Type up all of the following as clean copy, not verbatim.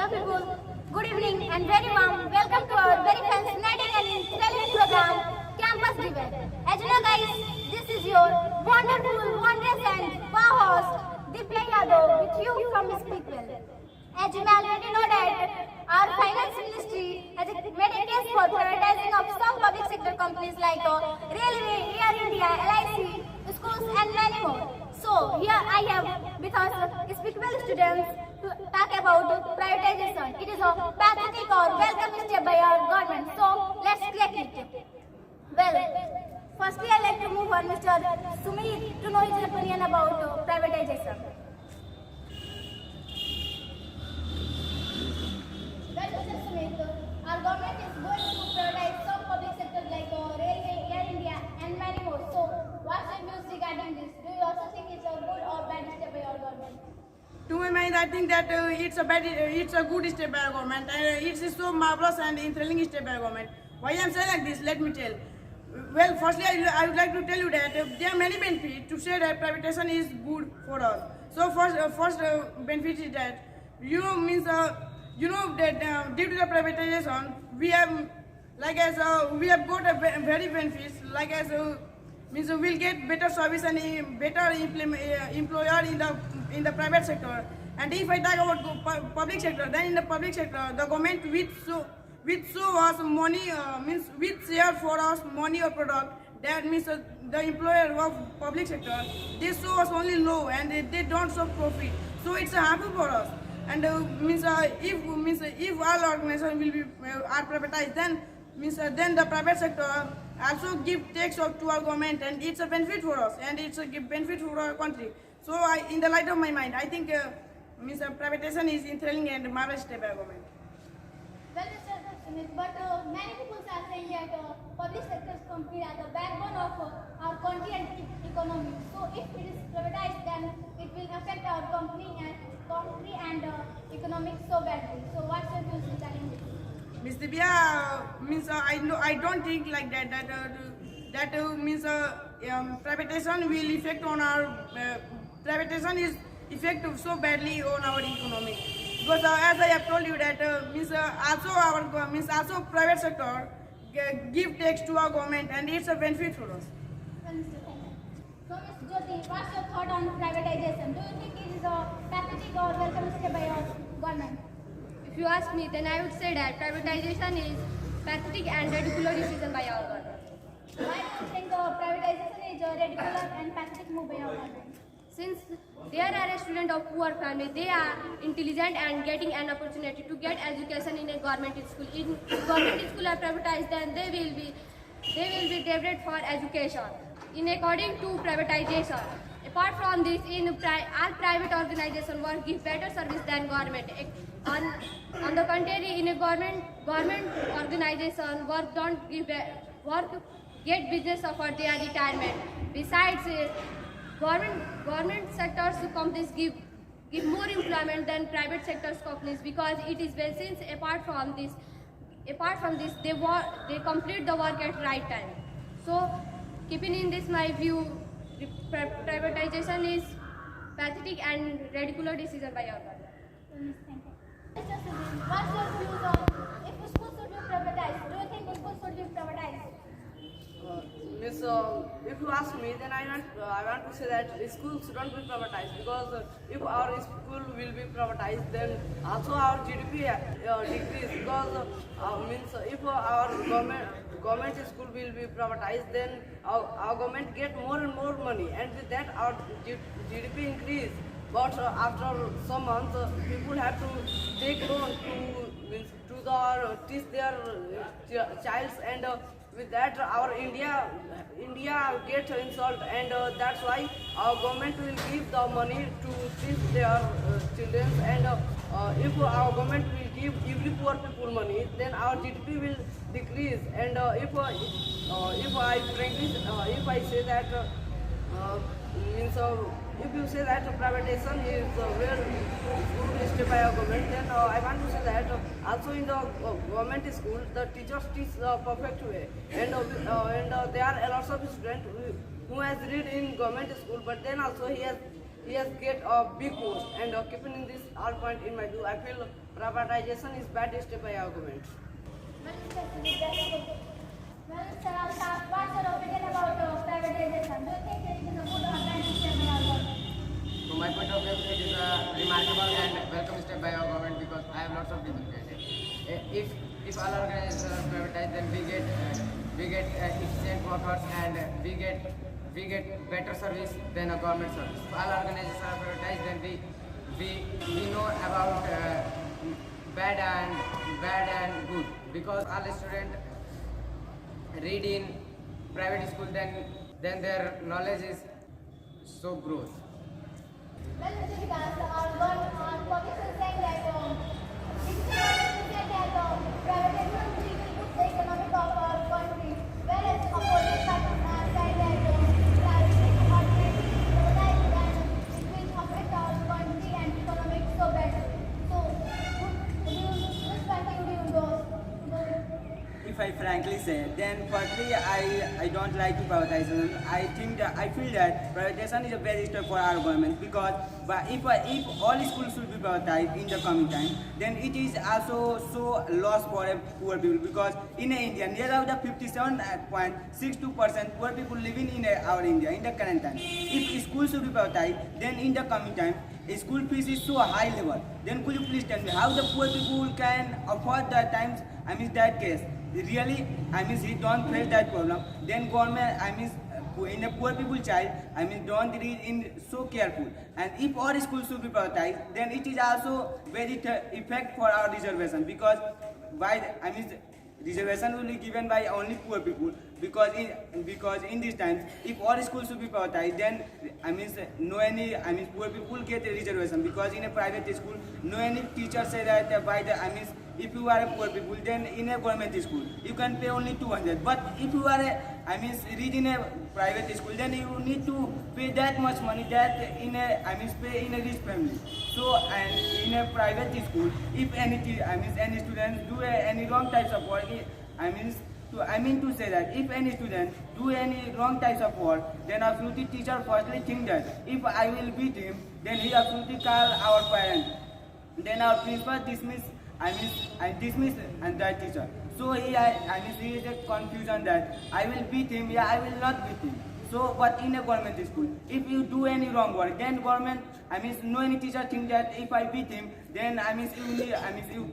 Hello people, good evening and very warm welcome to our very fascinating and intelligent program, Campus Debate. As you know guys, this is your wonderful, wondrous and wow host, Dipya Yadav with you from Speakwell. As you may already know that our finance ministry has made a case for privatizing of some public sector companies like Railway, Air India, LIC, schools and many more. So here I have with us Speakwell students to talk about privatization. It is a pathetic or welcome step by our government. So let's crack it. Well, firstly I like to move on Mr. Sumit to know his opinion about privatization. Well, Mr. Sumit, our government is going to privatize some public sectors like Railway, Air India and many more. So what's your views regarding this? Do you also think it's a good or bad step by our government? To my mind, I think that it's a good step by our government, and it is so marvelous and thrilling step by our government. Why I am saying like this? Let me tell. Well, firstly, I would like to tell you that there are many benefits to say that privatization is good for us. So first benefit is that you know that due to the privatization we have we have got a very benefits means we'll get better service and better employer in the private sector. And if I talk about public sector, then in the public sector, the government which show us money which share for us money or product. That means the employer of public sector, they show us only low and they don't show profit. So it's harmful for us. And if all organizations will be are privatized, then the private sector also give tax to our government, and it's a benefit for us and it's a benefit for our country. So in the light of my mind, I think privatization is enthralling and marvelous step by government. Well, Mr. Smith, but many people are saying that public sector companies are the backbone of our country and economy. So if it is privatized, then it will affect our country and economic so badly. So what's your views regarding this? Miss Divya, I don't think like that. Privatization will affect on our privatization is effective so badly on our economy. Because as I have told you that also private sector give tax to our government, and it's a benefit for us. Well, Mr. So, Ms. Jyoti, what's your thought on privatization? Do you think it is a pathetic or welcome step by our government? If you ask me, then I would say that privatization is pathetic and ridiculous decision by our government. Why do you think privatization is a ridiculous and pathetic move by our government? Since they are a student of poor family, they are intelligent and getting an opportunity to get education in a government school. In government school are privatized, then they will be deprived for education. In according to privatization. Apart from this, all private organizations work give better service than government. On the contrary, in a government organization, work don't give work get business for their retirement. Besides, government sectors companies give more employment than private sectors companies, because it is well, since apart from this they complete the work at right time. So keeping in this my view, privatization is pathetic and ridiculous decision by our government. Mr. Sudhir, what's your views on if schools should be privatized? Do you think schools should be privatized? If you ask me, then I want to say that schools shouldn't be privatized, because if our school will be privatized, then also our GDP decrease, because if our government school will be privatized, then our government get more and more money, and with that our GDP increase. But after some months, people have to take loan to teach their childs, and with that our India gets insult, and that's why our government will give the money to teach their children. And if our government will give every poor people money, then our GDP will decrease. And if I say that if you say that privatization is very good step by our government, then I want to say that also in the government school, the teachers teach the perfect way, and there are a lot of students who has read in government school, but then also he has he has get a big post. And keeping in this all point in my view, I feel privatization is bad step by our government. Well, sir, what's your opinion about privatization? Do you think it is a good or bad system in our government? From my point of view, it is a remarkable and welcome step by our government because I have lots of people if all organizations are privatized, then we get efficient workers and we get better service than a government service. If all organizations are privatized, then we know about bad and good because all students read in private school, then their knowledge is so grows. Well, Mr. Vikas, our public is saying that privatization will boost the economic of our country, whereas opposite parties are saying that privatization will affect our country and economic so better. So, which party would you go? If I frankly say, then firstly I don't like privatization. I feel that privatization is a very step for our government because if all schools should be privatized in the coming time, then it is also so loss for a poor people because in India near about the 57.62% poor people living in our India in the current time. If schools should be privatized, then in the coming time school fees is so high level. Then could you please tell me how the poor people can afford that times? I mean that case. Really, I mean, he don't face that problem. Then government, I mean, in a poor people child, I mean, don't read in so careful. And if all schools should be privatized, then it is also very effect for our reservation because reservation will be given by only poor people because in these times if all schools should be privatized, then poor people get a reservation because in a private school no any teacher say that if you are a poor people, then in a government school you can pay only 200, but if you are read in a private school, then you need to pay that much money that pay in a rich family. So and in a private school, if any students do any wrong types of work, I mean to say that if any student do any wrong types of work, then absolutely teacher firstly think that if I will beat him, then he absolutely call our parents. Then our principal dismiss and that teacher. So he is a confusion that I will beat him, I will not beat him. So, but in a government school, if you do any wrong work, then government, no any teacher think that if I beat him, then you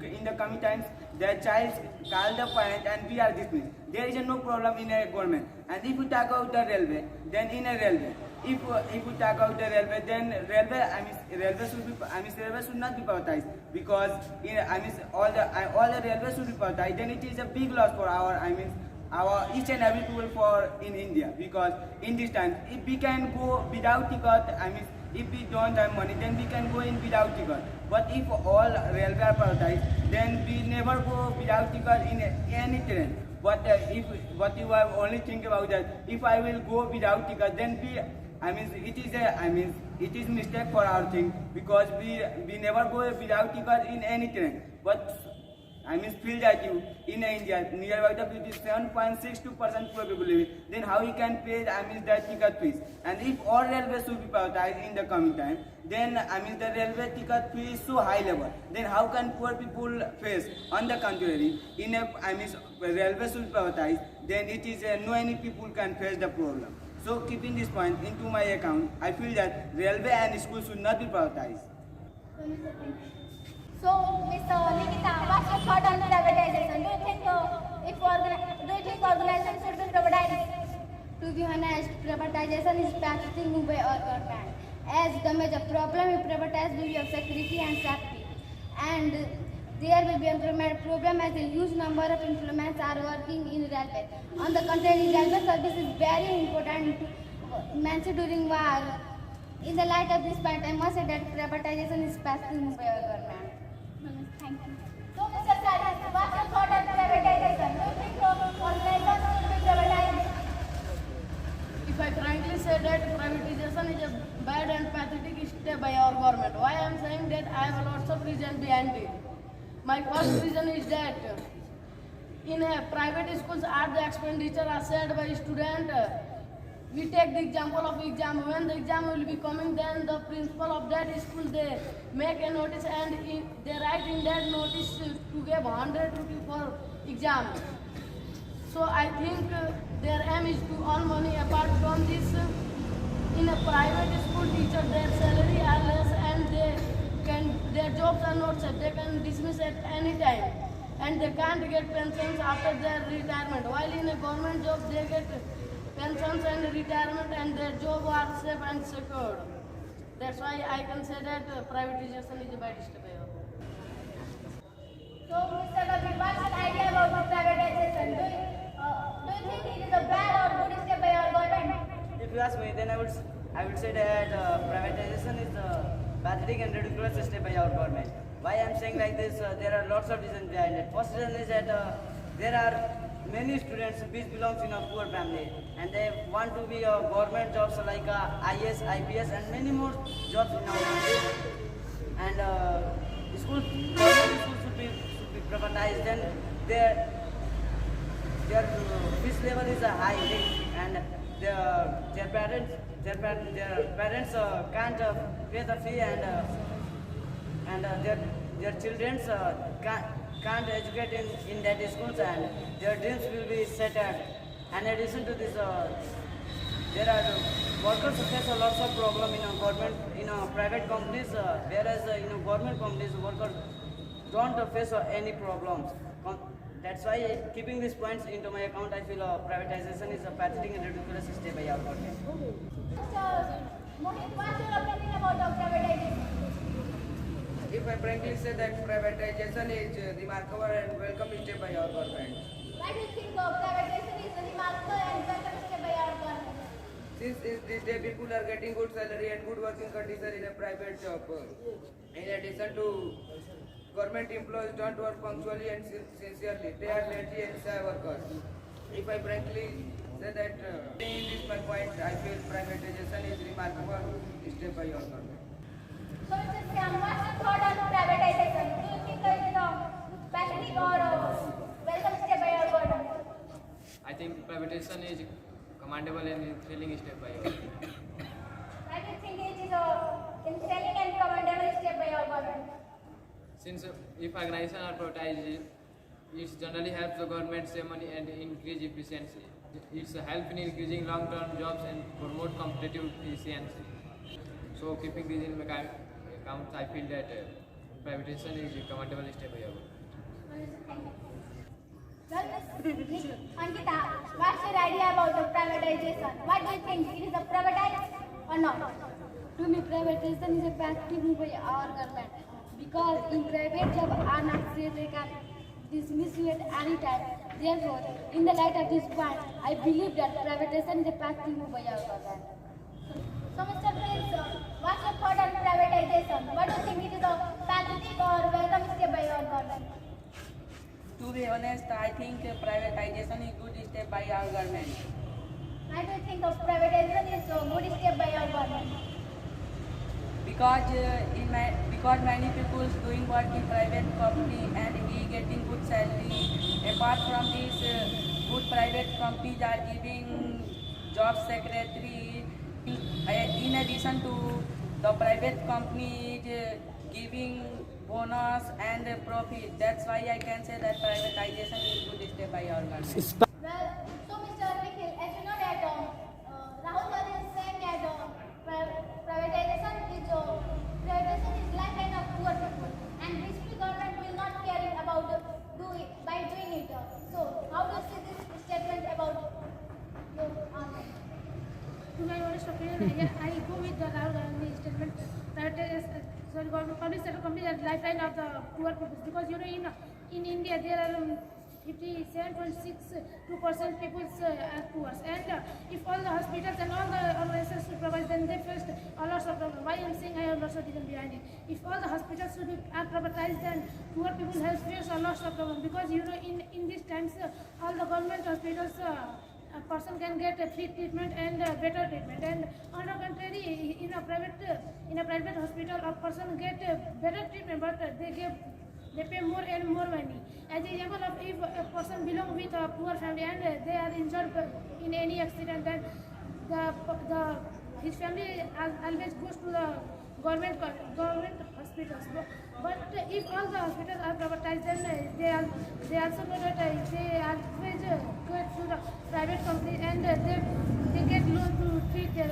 in the coming times, the child call the parent and we are dismissed. There is no problem in a government. And if you talk about the railway, then in a railway, if you talk about the railway, then railway should not be privatized because all the railways should be privatized. Then it is a big loss for our each and every people for in India because in this time if we can go without ticket, if we don't have money, then we can go in without ticket. But if all railway are privatized, then we never go without ticket in any train. But what you have only think about that, if I will go without ticket, then it is mistake for our thing because we never go without ticket in any train. But feel that you in India near about the 7.62% poor people living, then how he can pay that ticket fees? And if all railways should be privatized in the coming time, then the railway ticket fee is so high level. Then how can poor people face? On the contrary, in a railway should be privatized, then it is no any people can face the problem. So keeping this point into my account, I feel that railway and school should not be privatized. So, Mr. Nikita, what's your thought on privatization? Do you think organizations should be privatized? To be honest, privatization is passing by our government. As the major problem is privatized will be of security and safety. And there will be employment problem as a huge number of employments are working in railway. On the contrary, railway service is very important mentioned during war. In the light of this point, I must say that privatization is passing by our government. Thank you. So, Mr. Saras, what's your thought on privatization? Do you think organizations should be privatized? If I frankly say that privatization is a bad and pathetic step by our government, why I am saying that I have lots of reasons behind it. My first reason is that in a private schools, all the expenditure are shared by student. we take the example of exam. When the exam will be coming, then the principal of that school, they make a notice and they write in that notice to give 100 rupees for exam. So I think their aim is to earn money. Apart from this, in a private school, teacher their salary are less and their jobs are not set. They can dismiss at any time, and they can't get pensions after their retirement. While in a government job, they get pensions and retirement, and their job are safe and secured. That's why I can say that privatization is a bad step. So, Mr. Ravi, what's your idea about the privatization? Do you think it is a bad or good step by our government? If you ask me, then I would say that privatization is a pathetic and ridiculous step by our government. Why I am saying like this? There are lots of reasons behind it. First reason is that there are many students which belongs in a poor family, and they want to be government jobs like IS, IPS, and many more jobs in our country. And government schools should be privatized. Then their fees level is high, and their parents can't pay the fee, and their children can't educate in that schools, and their dreams will be shattered. And in addition to this, there are workers face a lots of problem in private companies, whereas in government companies workers don't face any problems. That's why, keeping these points into my account, I feel privatization is a pathetic and ridiculous step by our government. So, Mohit, what's your opinion about the privatization? If I frankly say that privatization is remarkable and welcome step by our government. Why do you think the privatization is a remarkable and welcome step by our government? Since this day people are getting good salary and good working condition in a private job. In addition to government employees don't work punctually and sincerely. They are lazy and shy workers. If I frankly say that in this my point, I feel privatization is remarkable step by our government. So, Mr. Syam, what's your thought on privatization? Do you think it is a pathetic or welcome step by our government? I think privatization is commendable and thrilling step by our government. Why do you think it is a thrilling and commendable step by our government? Since if organizations are privatized, it generally helps the government save money and increase efficiency. It's help in increasing long-term jobs and promote competitive efficiency. So keeping this in account, I feel that privatization is a commendable step by our government. Well, Ms. Ankita, what's your idea about the privatization? What do you think? It is a privatized or not? To me, privatization is a passive move by our government, because in private job are not safe, they can dismiss you at any time. Therefore, in the light of this point, I believe that privatization is a passive move by our government. So, Mr. Prince, what's your thought on privatization? What do you think? It is a pathetic or welcome step by our government? To be honest, I think privatization is good step by our government. Why do you think of privatization is a good step by our government? Because many people doing work in private company and he getting good salary. Apart from this, good private companies are giving job secretary. In addition to the private company giving bonus and profit. That's why I can say that privatization is good step by our government. Well, so Mr. Nikhil, as you know that Rahul Gandhi is saying that privatization is lifeline of poor people, and basically government will not care about by doing it. So how do you see this statement about your answer? To my honest opinion, I go with the Rahul Gandhi statement. Government companies are lifeline of the poor people, because in India there are 57.62% people are poor, and if all the hospitals and all the organizations should provide, then they face a lot of problems. Why I'm saying I have lots of reasons behind it. If all the hospitals should be privatized, then poor people have face a lot of problems, because in these times all the government hospitals a person can get a free treatment and better treatment, and on the contrary, in a private hospital, a person get better treatment, but they pay more and more money. As an example of, if a person belongs with a poor family and they are injured in any accident, then his family always goes to the government hospitals. But if all the hospitals are privatized, then they also know that they always go to the private company and they get loan to treat their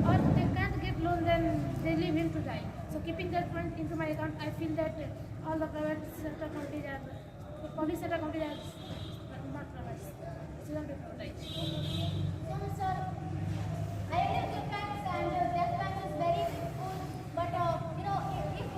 or they can't get loan, then they leave him to die. So keeping that point into my account, I feel that all the private sector companies are public sector companies are not private. Shouldn't be privatized. So, sir, I agree with your facts and that fact is very cool. But you know, if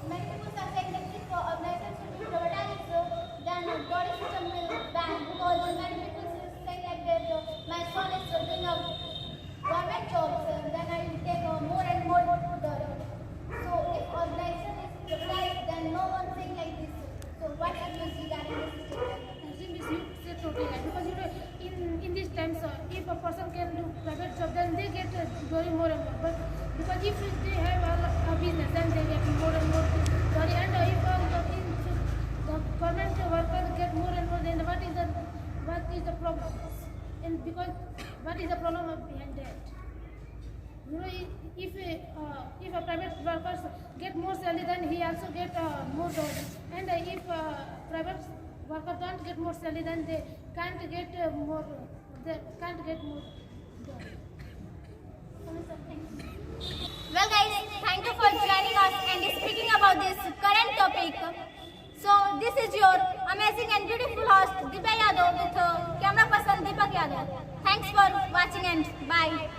many people are saying that if organizations should be privatized, then body system will ban because many people saying like that my son is doing a government job, then I will take more and more to the. So if organization is privatized, then no one saying like this. So what are you regarding this? I think this you said totally right because you know in these times if a person can do private job then they get worry more and more. But because if they have a business then they get more and more worry, and if the government workers get more and more, then what is the problem? And because what is the problem behind that? You know, if a private worker get more salary, then he also get more dollars. And if private worker can't get more salary, then they can't get more. They can't get more dollars. Well guys, thank you for joining us and speaking about this current topic. So this is your amazing and beautiful host Divya Yadav with camera person Deepak Yadav. Thanks for watching and bye.